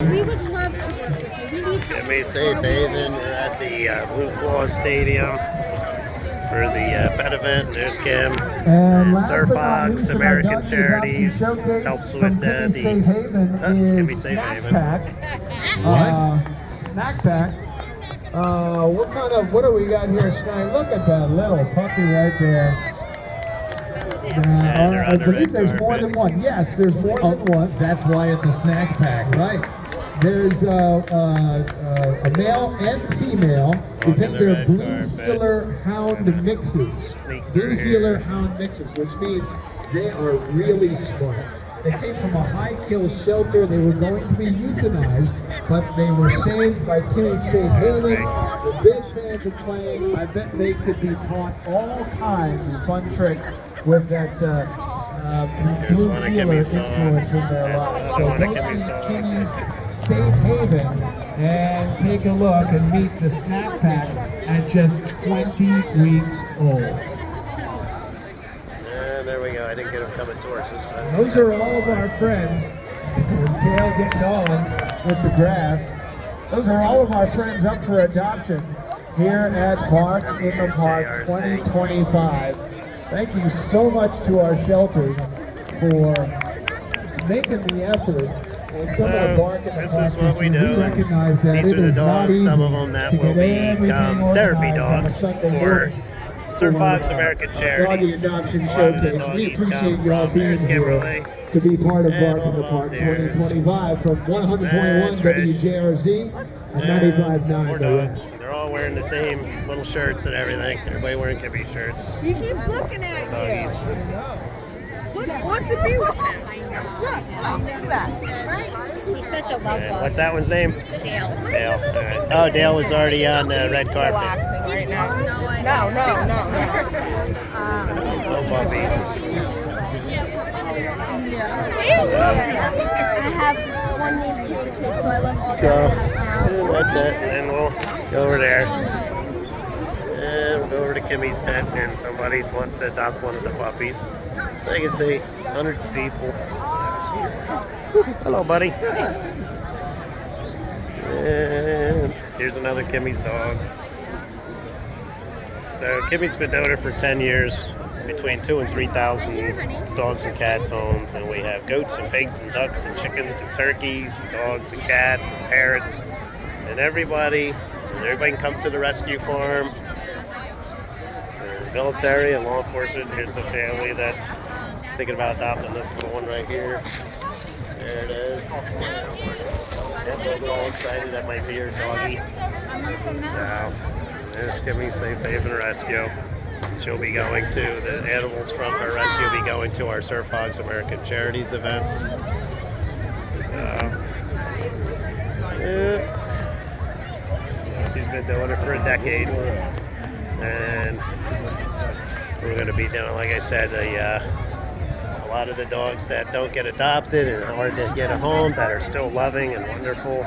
We would love to work with you. We need help. Kimmy Safe Haven. We're at the Blue Claw Stadium for the pet event. There's Kim. And last Surf but not Hogs, least, in our American Doggy Adoption Charities Showcase helps from with Kimmy Safe Haven Kimmy is Safe Snack Haven. Pack. Snack Pack. What do we got here tonight? Look at that little puppy right there. I believe there's more than one. Yes, there's more than one. That's why it's a snack pack, right? There's a male and female. We think they're blue heeler hound mixes. Blue heeler hound mixes, which means they are really smart. They came from a high-kill shelter. They were going to be euthanized, but they were saved by Kimmy Safe Haven. The big fans are playing. I bet they could be taught all kinds of fun tricks with that blue heeler influence in their lives. So go see Kimmy's Safe Haven and take a look and meet the Snack Pack at just 20 weeks old. There we go. I didn't get him coming towards us. But Those are all of our friends. Tail getting on with the grass. Those are all of our friends up for adoption here at Bark in the Park 2025. Thank you so much to our shelters for making the effort. And come to Bark in the this Park is what we do. recognize that These it are the is not dogs, easy some of them that to will get everything become therapy organized on a dogs Sunday for morning. Surf Hogs American Doggy Charities. Adoption A lot of the Showcase. We doggies appreciate come y'all from being there's here Kimberly. to be part of And Bark in the all Park volunteers. 2025 from 100.1 Trish. WJRZ and 95.9 More The dogs. Rest. They're all wearing the same little shirts and everything. Everybody wearing Kimmy shirts. He keeps looking at Doggies. you. Look, he wants to be with him. Look at that. He's such a love And bug. what's that one's name? Dale. Dale. All right. Oh, Dale was already on the red carpet. Relaxing right now. No, No puppies. I have one named kid, so I love this. So that's it. And we'll go over there. And we'll go over to Kimmy's tent, and somebody wants to adopt one of the puppies. So you can see hundreds of people. Hello, buddy. And here's another Kimmy's dog. So Kimmy's been doing it for 10 years, between 2,000 and 3,000 dogs and cats homes, and we have goats and pigs and ducks and chickens and turkeys and dogs and cats and parrots, and everybody can come to the rescue farm. The military and law enforcement. Here's a family that's thinking about adopting this little one right here. There it is. Yep, they're all excited. That might be your doggy. So, there's Kimmy Safe Haven Rescue. She'll be going to, the animals from her rescue will be going to our Surf Hogs American Charities events. So, yeah. She's been doing it for a decade. And we're going to be doing, like I said, a lot of the dogs that don't get adopted and hard to get a home, that are still loving and wonderful,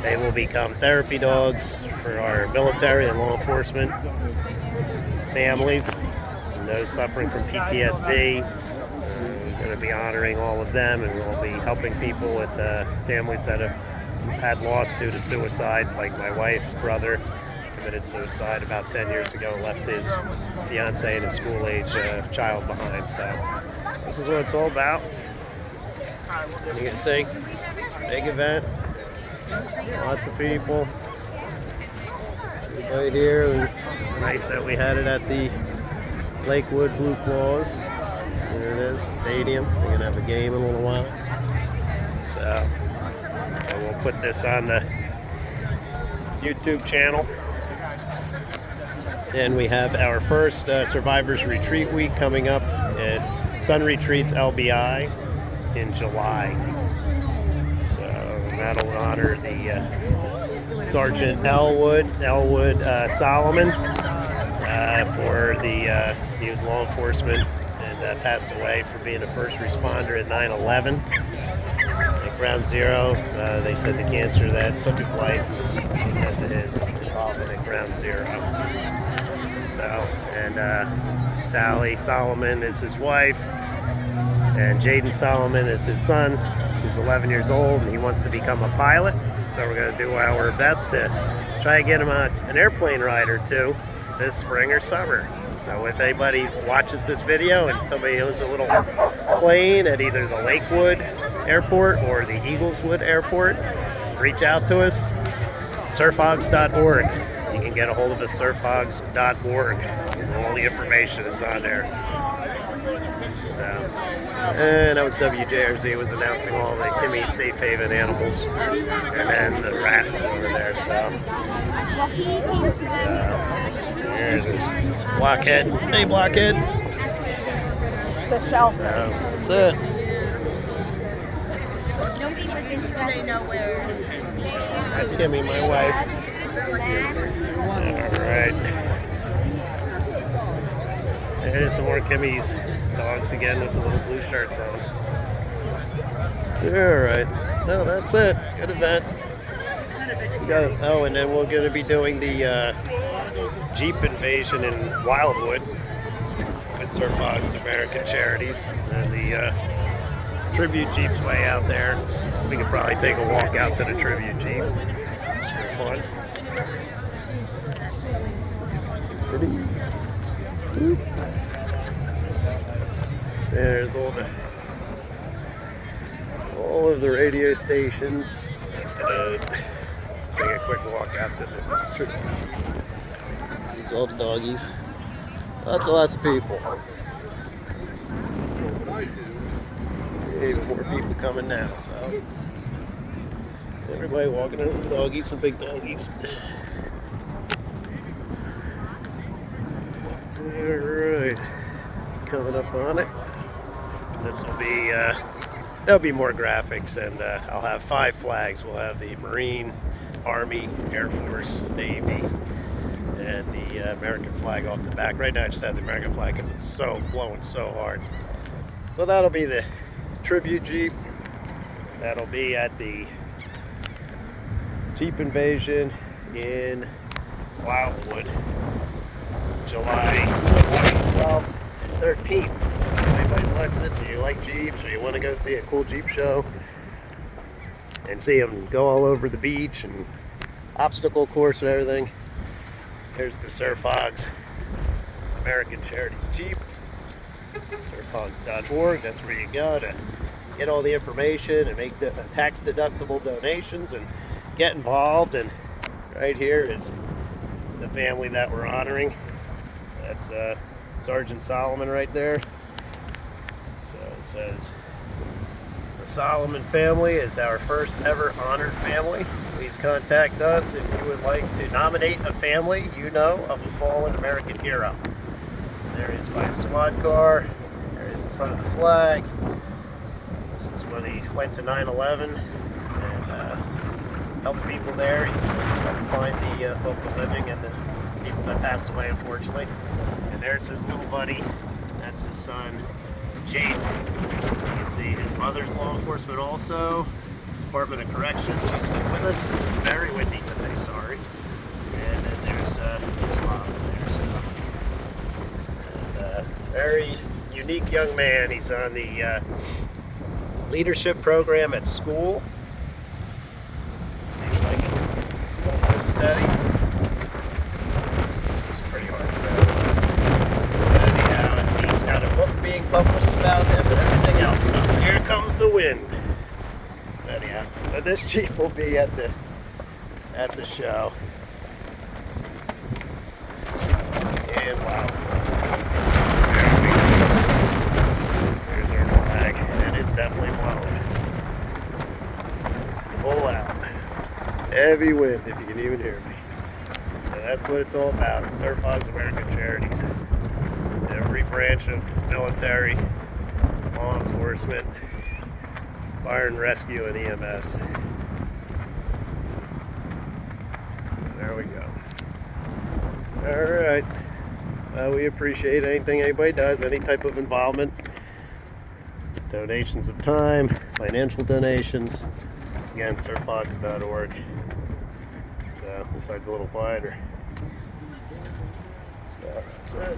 they will become therapy dogs for our military and law enforcement families and those suffering from PTSD. We're going to be honoring all of them, and we'll be helping people with families that have had loss due to suicide, like my wife's brother committed suicide about 10 years ago, left his fiance and his school-age child behind. So this is what it's all about. And you can see, big event, lots of people right here. And nice that we had it at the Lakewood Blue Claws. There it is, stadium. We're gonna have a game in a little while. So we'll put this on the YouTube channel. And we have our first Survivors Retreat Week coming up at Sun Retreats LBI in July. So that'll honor the Sergeant Elwood Solomon for he was law enforcement and passed away for being a first responder at 9/11. At Ground Zero, they said the cancer that took his life was because of his involvement at Ground Zero. So, and Sally Solomon is his wife, and Jaden Solomon is his son, who's He's 11 years old and he wants to become a pilot. So we're going to do our best to try to get him an airplane ride or two this spring or summer. So if anybody watches this video and somebody owns a little plane at either the Lakewood Airport or the Eagleswood Airport, reach out to us, surfhogs.org. You can get a hold of us, surfhogs.org. All the information is on there. So, and that was WJRZ was announcing all the Kimmy's Safe Haven animals, and then the rats over there. So there's a blockhead. Hey, blockhead. The shelf. So that's it. They know where. That's Kimmy, my wife. All right. There's some more Kimmy's dogs again with the little blue shirts on. All right. No, that's it. Good event. Oh, and then we're going to be doing the Jeep invasion in Wildwood with Surf Hogs American Charities. And the tribute Jeep's way out there. We could probably take a walk out to the tribute Jeep. It's for fun. There's all of the radio stations. Take a quick walk out to this tribute. There's all the doggies. Lots of people. Even more people coming now, so everybody walking over the doggies, some big doggies. Alright, coming up on it. This will be, there'll be more graphics, and I'll have 5 flags. We'll have the Marine, Army, Air Force, Navy, and the American flag off the back. Right now I just have the American flag because it's so blowing so hard. So that'll be the tribute Jeep. That'll be at the Jeep invasion in Wildwood, July 12th and 13th. If anybody's watching this and you like Jeeps or you want to go see a cool Jeep show and see them go all over the beach and obstacle course and everything, there's the Surf Hogs American Charities Jeep. surfhogs.org. That's where you go to get all the information and make tax-deductible donations and get involved. And right here is the family that we're honoring. That's Sergeant Solomon right there. So it says, the Solomon family is our first ever honored family. Please contact us if you would like to nominate a family you know of a fallen American hero. There he is by his squad car. There he is in front of the flag. This is when he went to 9/11 and helped people there. He helped find both the living and the people that passed away, unfortunately. And there's his little buddy. That's his son, Jake. You can see his mother's law enforcement also. Department of Corrections. She's still with us. It's very windy today, sorry. And then there's his father there. So, and, very unique young man. He's on the leadership program at school. Let's see if I can go steady. It's pretty hard to grab. Anyhow, he's got a book being published about him and everything else. So here comes the wind. So anyhow, so this Jeep will be at the show. And wow. There's our flag, and it's definitely blowing. Full out. Heavy wind, if you can even hear me. So that's what it's all about. Surf Hogs American Charities. Every branch of military, law enforcement, fire and rescue, and EMS. So there we go. Alright. We appreciate anything anybody does, any type of involvement. Donations of time, financial donations. Again, surfhogs.org. So this side's a little quieter. So that's it.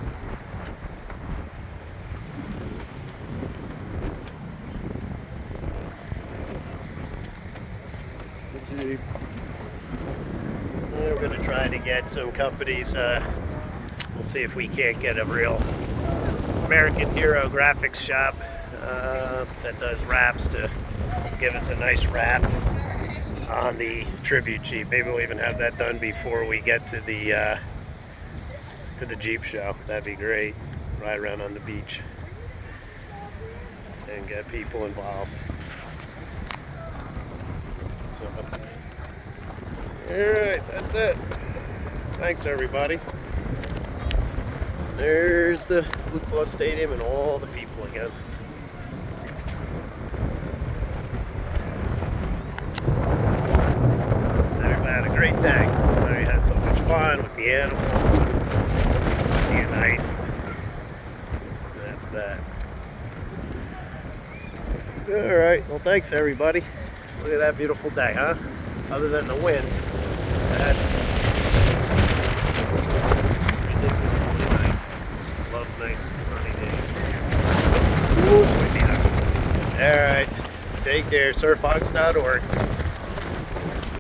Jeep. We're going to try to get some companies. We'll see if we can't get a real American Hero graphics shop that does wraps to give us a nice wrap on the tribute Jeep. Maybe we'll even have that done before we get to the Jeep show. That'd be great. Ride around on the beach and get people involved. So, alright, that's it. Thanks everybody. There's the Blue Claw Stadium and all the people again. Everybody had a great day. We had so much fun with the animals. Being nice. That's that. Alright, well thanks everybody. Look at that beautiful day, huh? Other than the wind. That's ridiculously nice. Love nice sunny days. Ooh, it's windy though. Alright, take care. Surfhogs.org.